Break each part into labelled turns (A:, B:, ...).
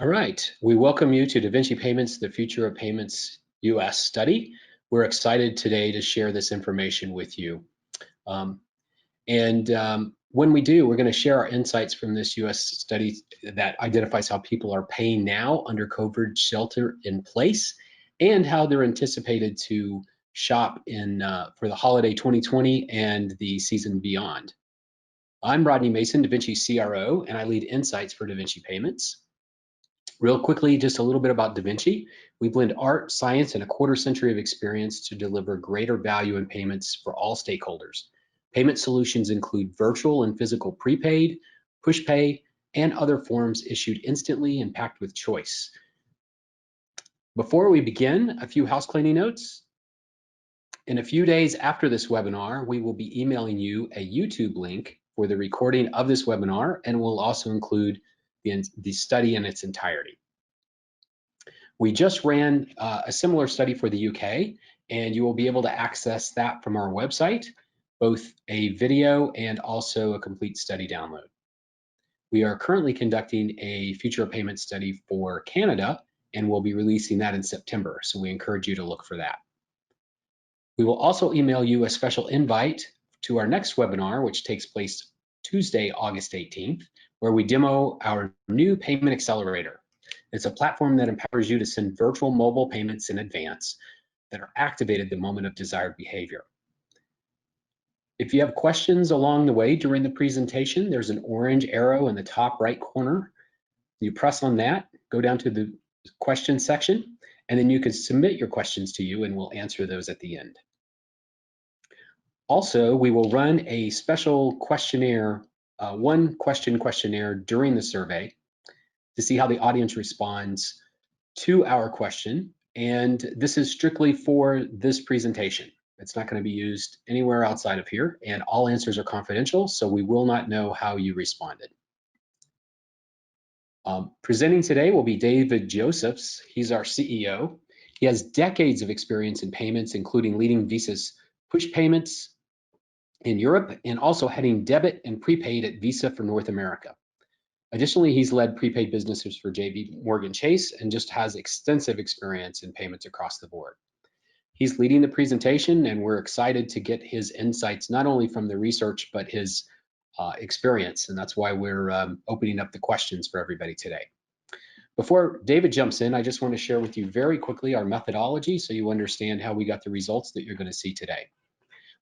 A: All right, we welcome you to daVinci Payments, the Future of Payments US study. We're excited today to share this information with you. When we do, we're going to share our insights from this US study that identifies how people are paying now under COVID shelter in place and how they're anticipated to shop for the holiday 2020 and the season beyond. I'm Rodney Mason, daVinci CRO, and I lead insights for daVinci Payments. Real quickly, just a little bit about daVinci. We blend art, science, and a quarter century of experience to deliver greater value in payments for all stakeholders. Payment solutions include virtual and physical prepaid, push pay, and other forms issued instantly and packed with choice. Before we begin, a few house cleaning notes. In a few days after this webinar, we will be emailing you a YouTube link for the recording of this webinar, and we'll also include the study in its entirety. We just ran a similar study for the UK, and you will be able to access that from our website, both a video and also a complete study download. We are currently conducting a future of payment study for Canada, and we'll be releasing that in September, so we encourage you to look for that. We will also email you a special invite to our next webinar, which takes place Tuesday, August 18th, where we demo our new payment accelerator. It's a platform that empowers you to send virtual mobile payments in advance that are activated the moment of desired behavior. If you have questions along the way during the presentation, there's an orange arrow in the top right corner. You press on that, go down to the question section, and then you can submit your questions to you and we'll answer those at the end. Also, we will run a special questionnaire, one question questionnaire during the survey to see how the audience responds to our question. And this is strictly for this presentation. It's not going to be used anywhere outside of here, and all answers are confidential, so we will not know how you responded. Presenting today will be David Josephs. He's our CEO. He has decades of experience in payments, including leading Visa's push payments in Europe and also heading debit and prepaid at Visa for North America. Additionally, he's led prepaid businesses for JP Morgan Chase and just has extensive experience in payments across the board. He's leading the presentation, and we're excited to get his insights, not only from the research, but his experience. And that's why we're opening up the questions for everybody today. Before David jumps in, I just want to share with you very quickly our methodology so you understand how we got the results that you're going to see today.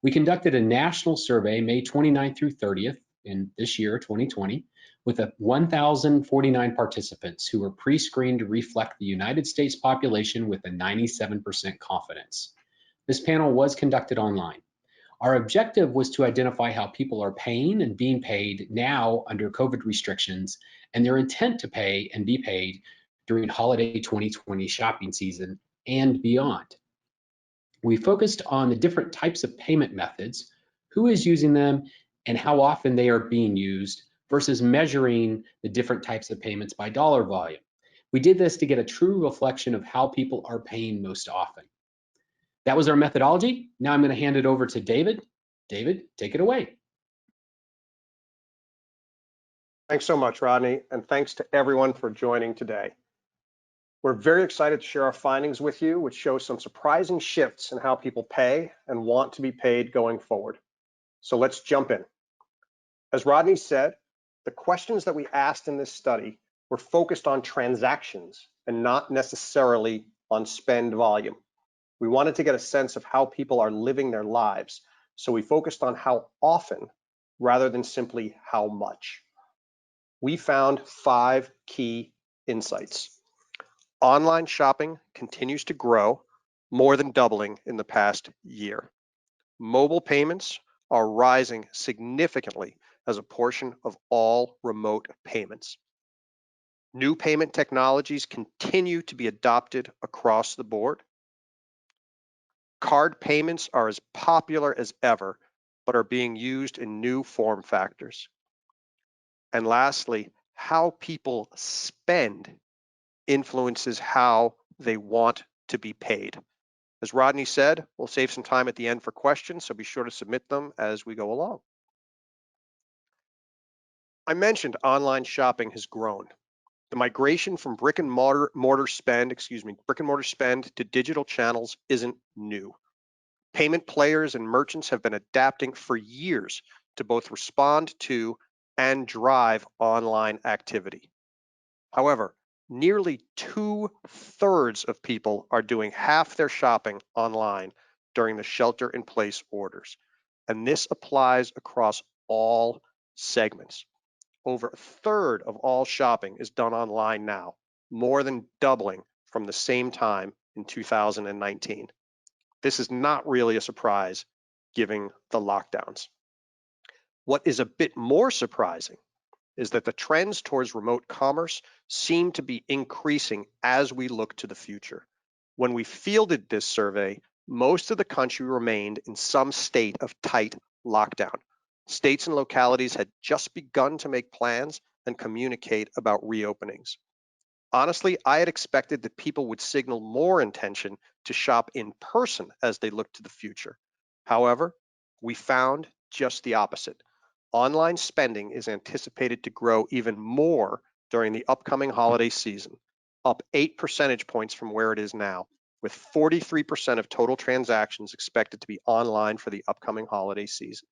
A: We conducted a national survey May 29th through 30th in this year, 2020, with 1,049 participants who were pre-screened to reflect the United States population with a 97% confidence. This panel was conducted online. Our objective was to identify how people are paying and being paid now under COVID restrictions and their intent to pay and be paid during holiday 2020 shopping season and beyond. We focused on the different types of payment methods, who is using them, and how often they are being used versus measuring the different types of payments by dollar volume. We did this to get a true reflection of how people are paying most often. That was our methodology. Now I'm going to hand it over to David. David, take it away.
B: Thanks so much, Rodney, and thanks to everyone for joining today. We're very excited to share our findings with you, which show some surprising shifts in how people pay and want to be paid going forward. So let's jump in. As Rodney said, the questions that we asked in this study were focused on transactions and not necessarily on spend volume. We wanted to get a sense of how people are living their lives, so we focused on how often rather than simply how much. We found 5 key insights. Online shopping continues to grow, more than doubling in the past year. Mobile payments are rising significantly as a portion of all remote payments. New payment technologies continue to be adopted across the board. Card payments are as popular as ever, but are being used in new form factors. And lastly, how people spend influences how they want to be paid. As Rodney said, we'll save some time at the end for questions, so be sure to submit them as we go along. I mentioned online shopping has grown. The migration from brick and mortar spend to digital channels isn't new. Payment players and merchants have been adapting for years to both respond to and drive online activity. However, nearly 2/3 of people are doing half their shopping online during the shelter-in-place orders, and this applies across all segments. Over 1/3 of all shopping is done online now, more than doubling from the same time in 2019. This is not really a surprise given the lockdowns. What is a bit more surprising is that the trends towards remote commerce seem to be increasing as we look to the future. When we fielded this survey, most of the country remained in some state of tight lockdown. States and localities had just begun to make plans and communicate about reopenings. Honestly, I had expected that people would signal more intention to shop in person as they look to the future. However, we found just the opposite. Online spending is anticipated to grow even more during the upcoming holiday season, up 8 percentage points from where it is now, with 43% of total transactions expected to be online for the upcoming holiday season.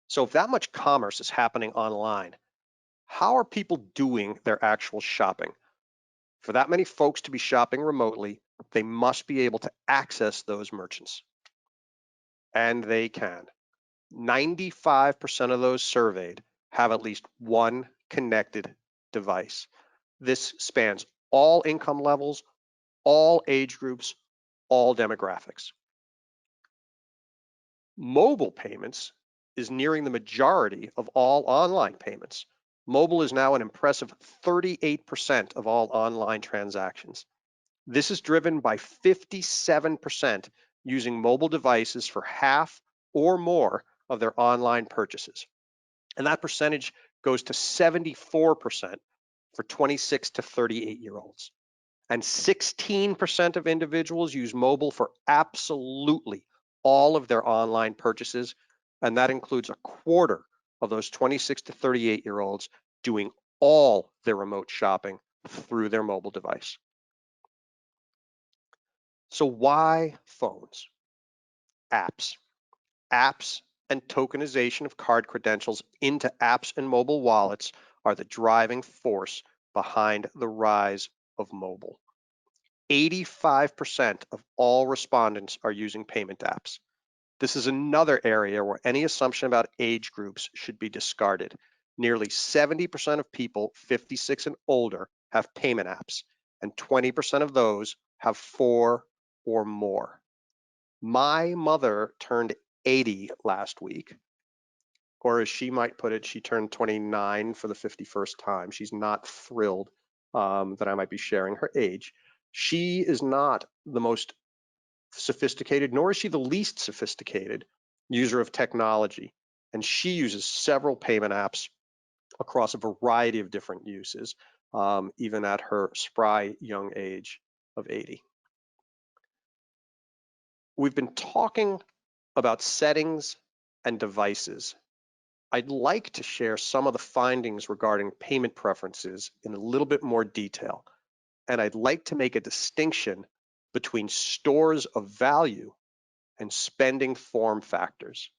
B: So if that much commerce is happening online, how are people doing their actual shopping? For that many folks to be shopping remotely, they must be able to access those merchants. And they can. 95% of those surveyed have at least one connected device. This spans all income levels, all age groups, all demographics. Mobile payments is nearing the majority of all online payments. Mobile is now an impressive 38% of all online transactions. This is driven by 57% using mobile devices for half or more of their online purchases. And that percentage goes to 74% for 26 to 38-year-olds. And 16% of individuals use mobile for absolutely all of their online purchases. And that includes 1/4 of those 26 to 38-year-olds doing all their remote shopping through their mobile device. So why phones? Apps. Apps and tokenization of card credentials into apps and mobile wallets are the driving force behind the rise of mobile. 85% of all respondents are using payment apps. This is another area where any assumption about age groups should be discarded. Nearly 70% of people 56 and older have payment apps, and 20% of those have 4 or more. My mother turned 80 last week, or as she might put it, she turned 29 for the 51st time. She's not thrilled that I might be sharing her age. She is not the most sophisticated, nor is she the least sophisticated user of technology. And she uses several payment apps across a variety of different uses, even at her spry young age of 80. We've been talking about settings and devices. I'd like to share some of the findings regarding payment preferences in a little bit more detail. And I'd like to make a distinction between stores of value and spending form factors.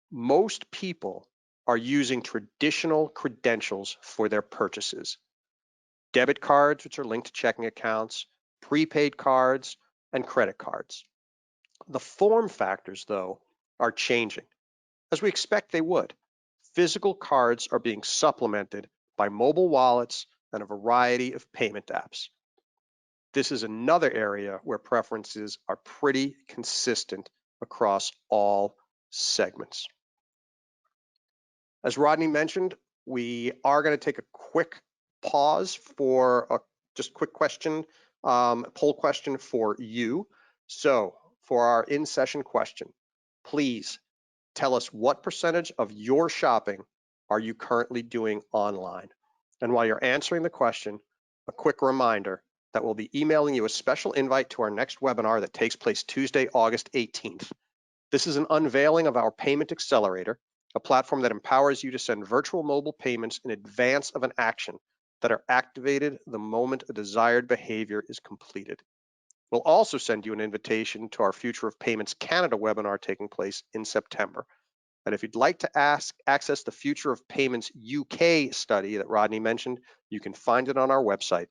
B: Most people are using traditional credentials for their purchases. Debit cards, which are linked to checking accounts, prepaid cards, and credit cards. The form factors, though, are changing, as we expect they would. Physical cards are being supplemented by mobile wallets and a variety of payment apps. This is another area where preferences are pretty consistent across all segments. As Rodney mentioned, we are going to take a quick pause for a just quick question, poll question for you. So for our in-session question, please tell us what percentage of your shopping are you currently doing online? And while you're answering the question, a quick reminder that we'll be emailing you a special invite to our next webinar that takes place Tuesday, August 18th. This is an unveiling of our payment accelerator, a platform that empowers you to send virtual mobile payments in advance of an action that are activated the moment a desired behavior is completed. We'll also send you an invitation to our Future of Payments Canada webinar taking place in September. And if you'd like to access the Future of Payments UK study that Rodney mentioned, you can find it on our website.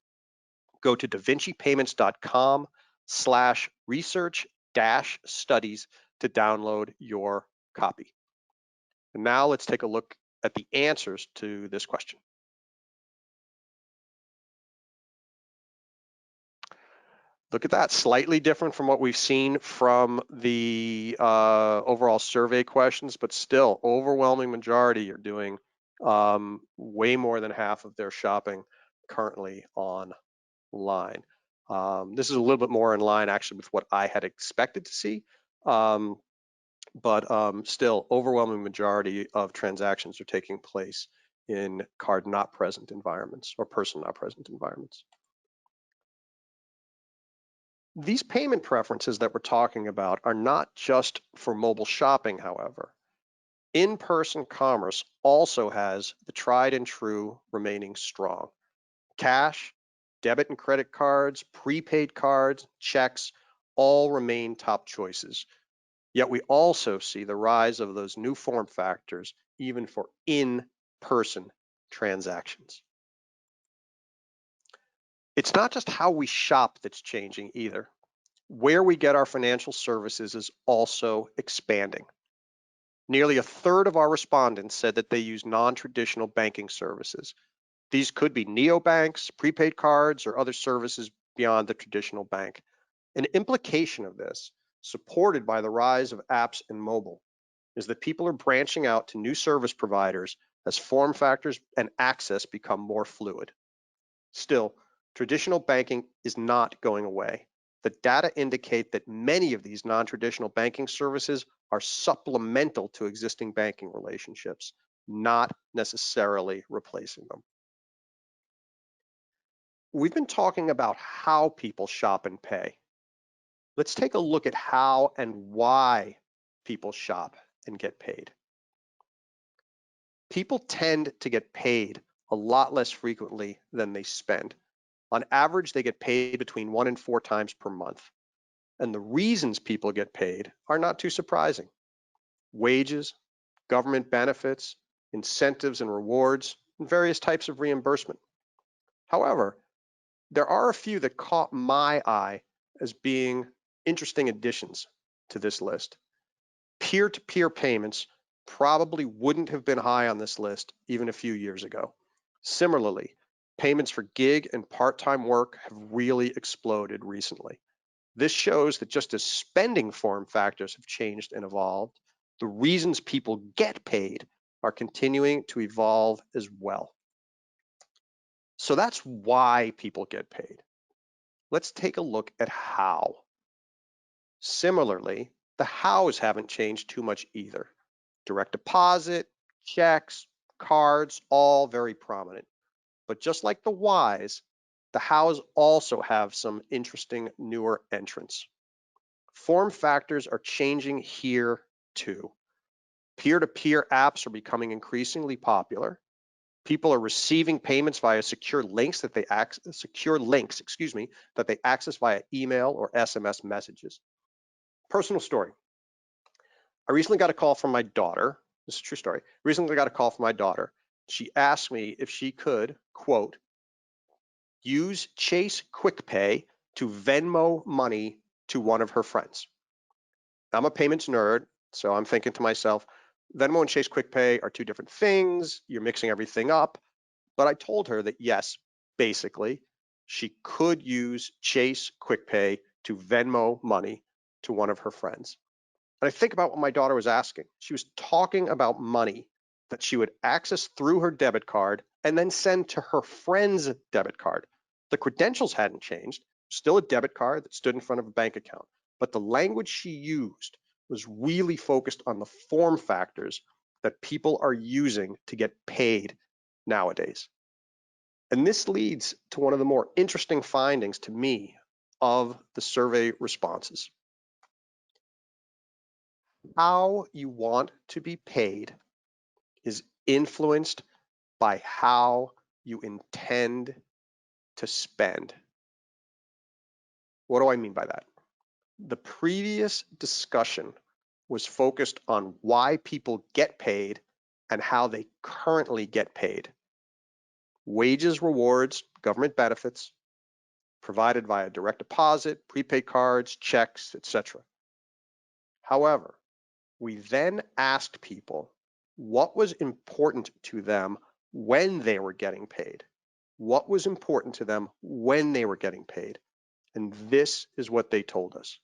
B: Go to davincipayments.com/research-studies to download your copy. And now let's take a look at the answers to this question. Look at that, slightly different from what we've seen from the overall survey questions, but still overwhelming majority are doing way more than half of their shopping currently online. This is a little bit more in line actually with what I had expected to see, but still overwhelming majority of transactions are taking place in card not present environments or person not present environments. These payment preferences that we're talking about are not just for mobile shopping, however. In-person commerce also has the tried and true remaining strong. Cash, debit and credit cards, prepaid cards, checks, all remain top choices. Yet we also see the rise of those new form factors even for in-person transactions. It's not just how we shop that's changing either. Where we get our financial services is also expanding. Nearly a third of our respondents said that they use non-traditional banking services. These could be neobanks, prepaid cards, or other services beyond the traditional bank. An implication of this, supported by the rise of apps and mobile, is that people are branching out to new service providers as form factors and access become more fluid. Still, traditional banking is not going away. The data indicate that many of these non-traditional banking services are supplemental to existing banking relationships, not necessarily replacing them. We've been talking about how people shop and pay. Let's take a look at how and why people shop and get paid. People tend to get paid a lot less frequently than they spend. On average, they get paid between 1 and 4 times per month. And the reasons people get paid are not too surprising. Wages, government benefits, incentives and rewards, and various types of reimbursement. However, there are a few that caught my eye as being interesting additions to this list. Peer-to-peer payments probably wouldn't have been high on this list even a few years ago. Similarly, payments for gig and part-time work have really exploded recently. This shows that just as spending form factors have changed and evolved, the reasons people get paid are continuing to evolve as well. So that's why people get paid. Let's take a look at how. Similarly, the hows haven't changed too much either. Direct deposit, checks, cards, all very prominent. But just like the whys, the hows also have some interesting newer entrants. Form factors are changing here too. Peer-to-peer apps are becoming increasingly popular. People are receiving payments via secure links that they access via email or SMS messages. Personal story. I recently got a call from my daughter. This is a true story. Recently got a call from my daughter. She asked me if she could, quote, use Chase QuickPay to Venmo money to one of her friends. I'm a payments nerd, so I'm thinking to myself, Venmo and Chase QuickPay are two different things. You're mixing everything up. But I told her that yes, basically, she could use Chase QuickPay to Venmo money to one of her friends. And I think about what my daughter was asking. She was talking about money that she would access through her debit card and then send to her friend's debit card. The credentials hadn't changed, still a debit card that stood in front of a bank account. But the language she used was really focused on the form factors that people are using to get paid nowadays. And this leads to one of the more interesting findings to me of the survey responses. How you want to be paid is influenced by how you intend to spend. What do I mean by that? The previous discussion was focused on why people get paid and how they currently get paid. Wages, rewards, government benefits, provided via direct deposit, prepaid cards, checks, etc. However, we then asked people what was important to them when they were getting paid. What was important to them when they were getting paid? And this is what they told us.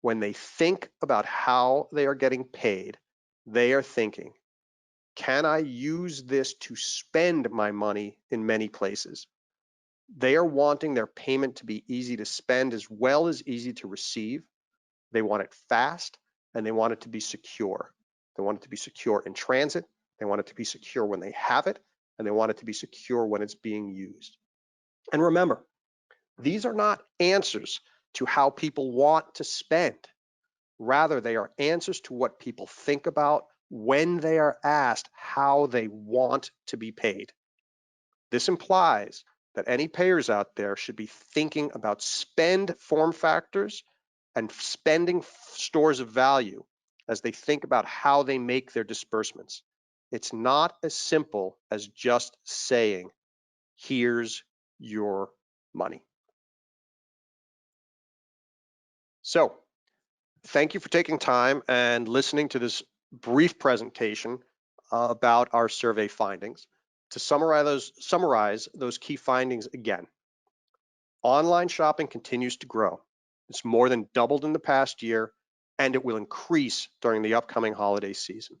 B: When they think about how they are getting paid, they are thinking, can I use this to spend my money in many places? They are wanting their payment to be easy to spend as well as easy to receive. They want it fast, and they want it to be secure. They want it to be secure in transit. They want it to be secure when they have it, and they want it to be secure when it's being used. And remember, these are not answers to how people want to spend. Rather, they are answers to what people think about when they are asked how they want to be paid. This implies that any payers out there should be thinking about spend form factors and spending stores of value as they think about how they make their disbursements. It's not as simple as just saying, here's your money. So, thank you for taking time and listening to this brief presentation about our survey findings. To summarize those key findings again, online shopping continues to grow. It's more than doubled in the past year, and it will increase during the upcoming holiday season.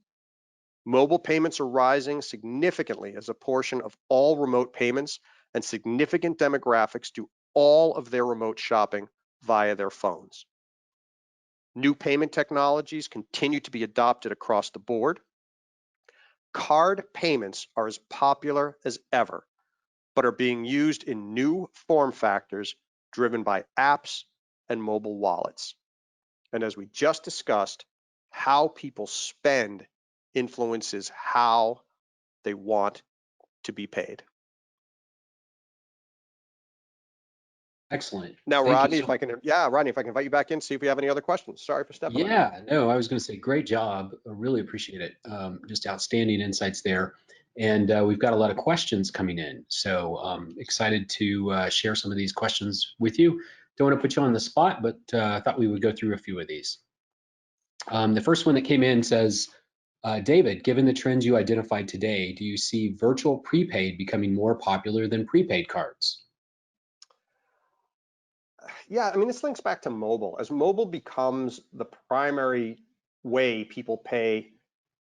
B: Mobile payments are rising significantly as a portion of all remote payments, and significant demographics do all of their remote shopping via their phones. New payment technologies continue to be adopted across the board. Card payments are as popular as ever, but are being used in new form factors driven by apps and mobile wallets. And as we just discussed, how people spend influences how they want to be paid.
A: Excellent.
B: Now,
A: Thank you
B: Rodney,
A: so
B: if I can invite you back in, see if we have any other questions. Sorry for stepping on you.
A: Yeah, no, I was going to say great job. I really appreciate it. Just outstanding insights there. And we've got a lot of questions coming in. So excited to share some of these questions with you. Don't want to put you on the spot, but I thought we would go through a few of these. The first one that came in says, David, given the trends you identified today, do you see virtual prepaid becoming more popular than prepaid cards?
B: Yeah, I mean, this links back to mobile. As mobile becomes the primary way people pay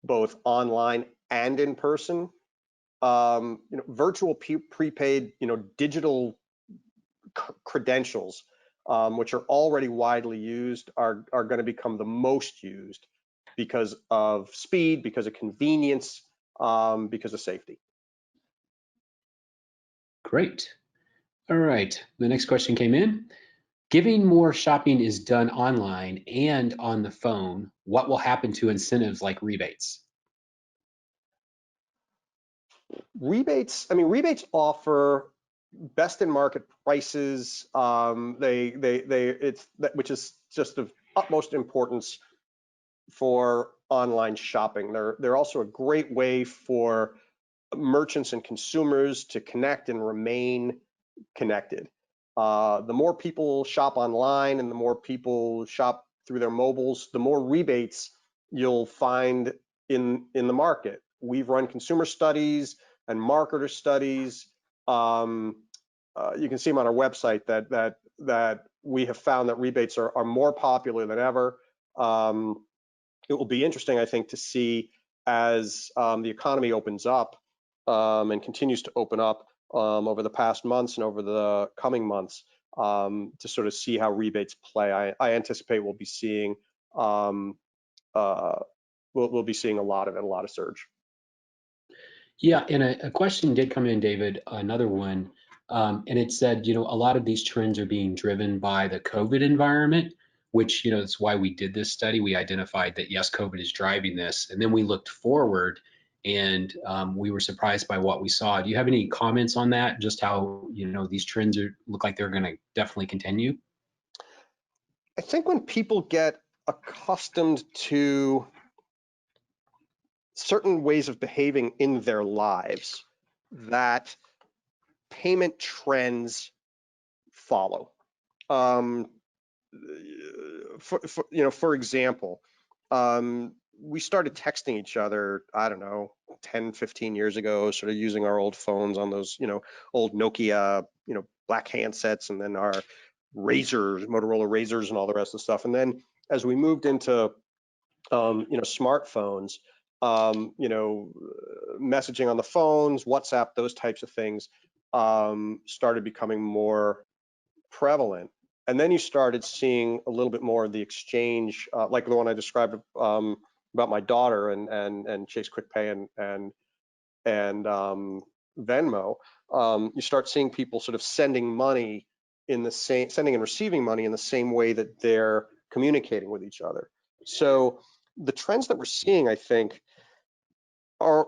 B: both online and in person, virtual prepaid, digital credentials, which are already widely used, are going to become the most used because of speed, because of convenience, because of safety.
A: Great. All right, the next question came in. Given more shopping is done online and on the phone, what will happen to incentives like rebates?
B: Rebates offer best in market prices. Which is just of utmost importance for online shopping. They're also a great way for merchants and consumers to connect and remain connected. The more people shop online and the more people shop through their mobiles, the more rebates you'll find in the market. We've run consumer studies and marketer studies. You can see them on our website that we have found that rebates are more popular than ever. It will be interesting, I think, to see as the economy opens up and continues to open up over the past months and over the coming months to sort of see how rebates play. I anticipate we'll be seeing we'll be seeing a lot of it, a lot of surge.
A: Yeah, and a question did come in, David, another one, and it said, a lot of these trends are being driven by the COVID environment, which, that's why we did this study. We identified that, yes, COVID is driving this, and then we looked forward and we were surprised by what we saw. Do you have any comments on that? Just how, these trends look like they're going to definitely continue?
B: I think when people get accustomed to certain ways of behaving in their lives, that payment trends follow. For example, we started texting each other, I don't know, 10, 15 years ago, sort of using our old phones on those, old Nokia, black handsets, and then our razors, Motorola razors, and all the rest of the stuff. And then as we moved into, smartphones, messaging on the phones, WhatsApp, those types of things started becoming more prevalent. And then you started seeing a little bit more of the exchange, like the one I described about my daughter and Chase QuickPay and Venmo. You start seeing people sort of sending and receiving money in the same way that they're communicating with each other. So the trends that we're seeing, I think, are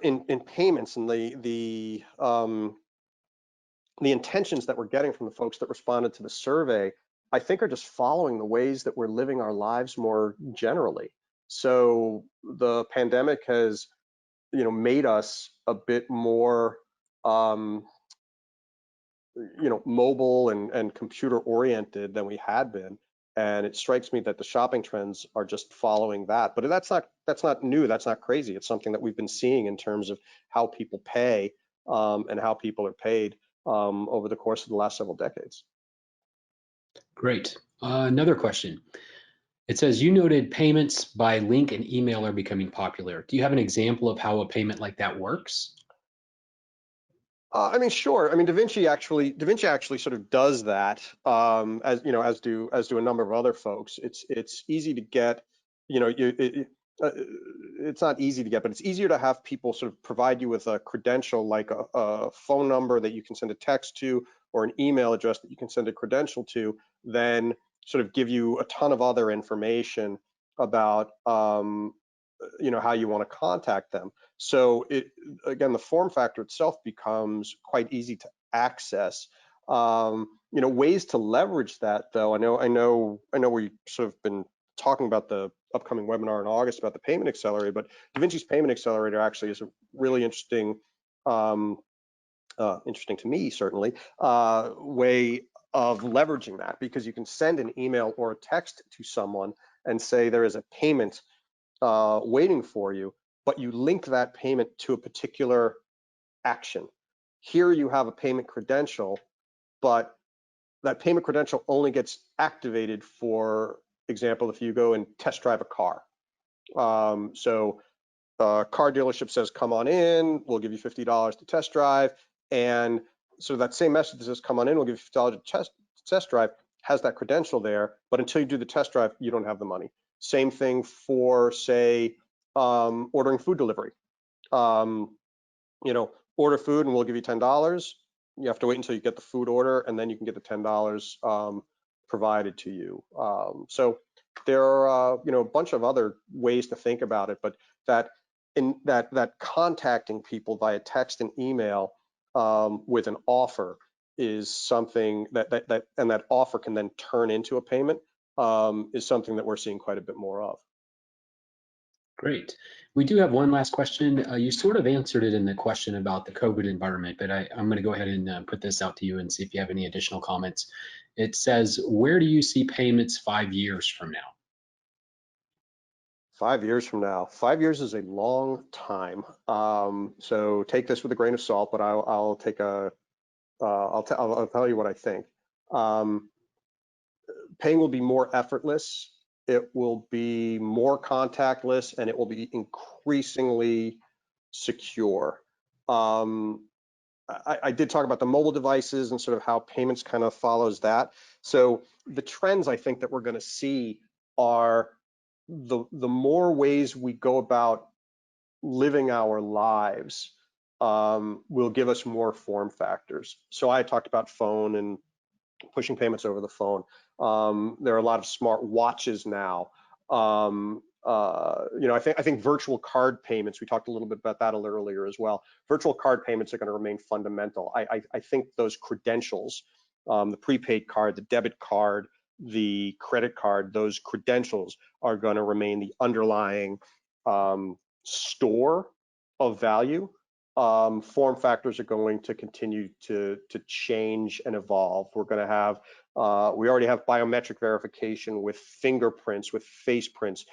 B: in payments, and the intentions that we're getting from the folks that responded to the survey, I think, are just following the ways that we're living our lives more generally. So the pandemic has, made us a bit more, mobile and computer oriented than we had been. And it strikes me that the shopping trends are just following that. But that's not new. That's not crazy. It's something that we've been seeing in terms of how people pay and how people are paid over the course of the last several decades.
A: Great. Another question. It says, you noted payments by link and email are becoming popular. Do you have an example of how a payment like that works?
B: Sure. daVinci actually sort of does that, as do a number of other folks. It's easy to get, it's not easy to get, but it's easier to have people sort of provide you with a credential, like a phone number that you can send a text to, or an email address that you can send a credential to, than sort of give you a ton of other information about, how you want to contact them. So again, the form factor itself becomes quite easy to access. Ways to leverage that, though. I know we've sort of been talking about the upcoming webinar in August about the payment accelerator, but daVinci's payment accelerator actually is a really interesting, interesting to me certainly, way of leveraging that, because you can send an email or a text to someone and say there is a payment waiting for you, but you link that payment to a particular action. Here you have a payment credential, but that payment credential only gets activated, for example, if you go and test drive a car. So car dealership says, come on in, we'll give you $50 to test drive. And so that same message that says, come on in, we'll give you $50 to test drive, has that credential there, but until you do the test drive, you don't have the money. Same thing for, say, ordering food delivery. Order food and we'll give you $10. You have to wait until you get the food order, and then you can get the $10 provided to you. So there are, a bunch of other ways to think about it, but that contacting people via text and email with an offer is something that offer can then turn into a payment, is something that we're seeing quite a bit more of.
A: Great. We do have one last question. You sort of answered it in the question about the COVID environment, but I'm going to go ahead and put this out to you and see if you have any additional comments. It says, where do you see payments 5 years from now?
B: 5 years from now. 5 years is a long time. So take this with a grain of salt, but I'll tell you what I think. Paying will be more effortless. It will be more contactless, and it will be increasingly secure. I did talk about the mobile devices and sort of how payments kind of follows that. So the trends I think that we're going to see are the more ways we go about living our lives will give us more form factors. So I talked about phone and pushing payments over the phone. There are a lot of smart watches now I think virtual card payments, we talked a little bit about that a little earlier as well. Virtual card payments are going to remain fundamental. I think those credentials, the prepaid card, the debit card, the credit card, those credentials are going to remain the underlying store of value. Form factors are going to continue to change and evolve. We're going to have, we already have biometric verification with fingerprints, with face prints,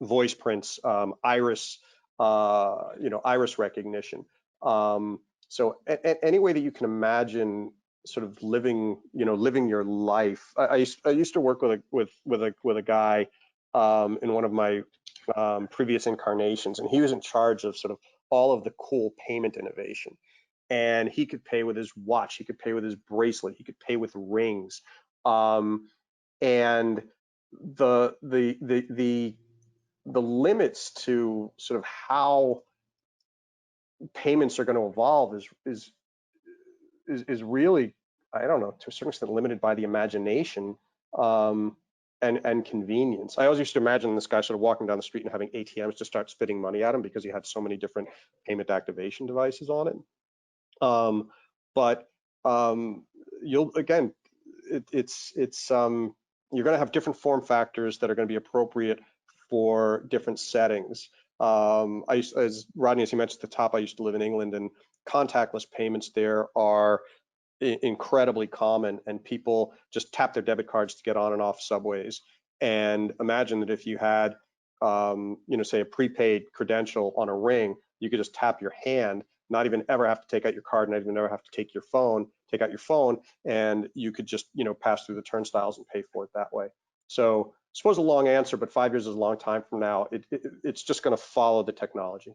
B: voice prints, iris, iris recognition. So any way that you can imagine sort of living your life. I used to work with a guy in one of my previous incarnations, and he was in charge of sort of all of the cool payment innovation. And he could pay with his watch, he could pay with his bracelet, he could pay with rings, and the limits to sort of how payments are going to evolve is really, I don't know, to a certain extent limited by the imagination and convenience. I always used to imagine this guy sort of walking down the street and having ATMs to start spitting money at him because he had so many different payment activation devices on it. But you'll, again, you're going to have different form factors that are going to be appropriate for different settings. As Rodney, as you mentioned at the top, I used to live in England, and contactless payments there are incredibly common, and people just tap their debit cards to get on and off subways. And imagine that if you had, say a prepaid credential on a ring, you could just tap your hand, not even ever have to take out your card, not even ever have to take out your phone, and you could just, pass through the turnstiles and pay for it that way. So I suppose a long answer, but 5 years is a long time from now. It's just going to follow the technology.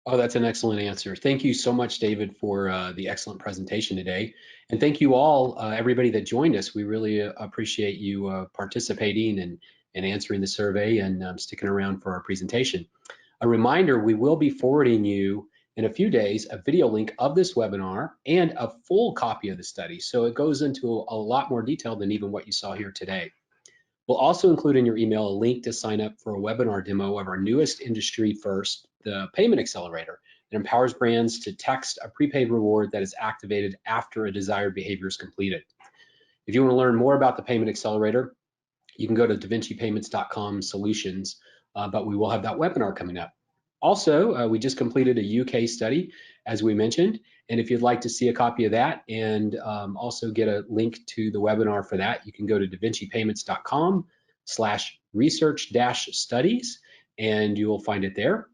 A: Oh, that's an excellent answer. Thank you so much, David, for the excellent presentation today. And thank you all, everybody that joined us. We really appreciate you participating and answering the survey and sticking around for our presentation. A reminder, we will be forwarding you in a few days a video link of this webinar and a full copy of the study. So it goes into a lot more detail than even what you saw here today. We'll also include in your email a link to sign up for a webinar demo of our newest industry first, the Payment Accelerator. It empowers brands to text a prepaid reward that is activated after a desired behavior is completed. If you want to learn more about the Payment Accelerator, you can go to davincipayments.com/solutions, but we will have that webinar coming up. Also, we just completed a UK study, as we mentioned, and if you'd like to see a copy of that and also get a link to the webinar for that, you can go to davincipayments.com/research-studies, and you will find it there.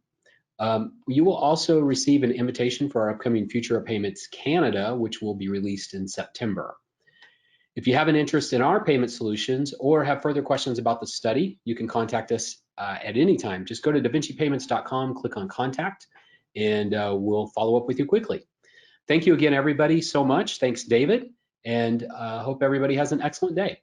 A: You will also receive an invitation for our upcoming Future of Payments Canada, which will be released in September. If you have an interest in our payment solutions or have further questions about the study, you can contact us at any time. Just go to davincipayments.com, click on contact, and we'll follow up with you quickly. Thank you again, everybody, so much. Thanks, David, and hope everybody has an excellent day.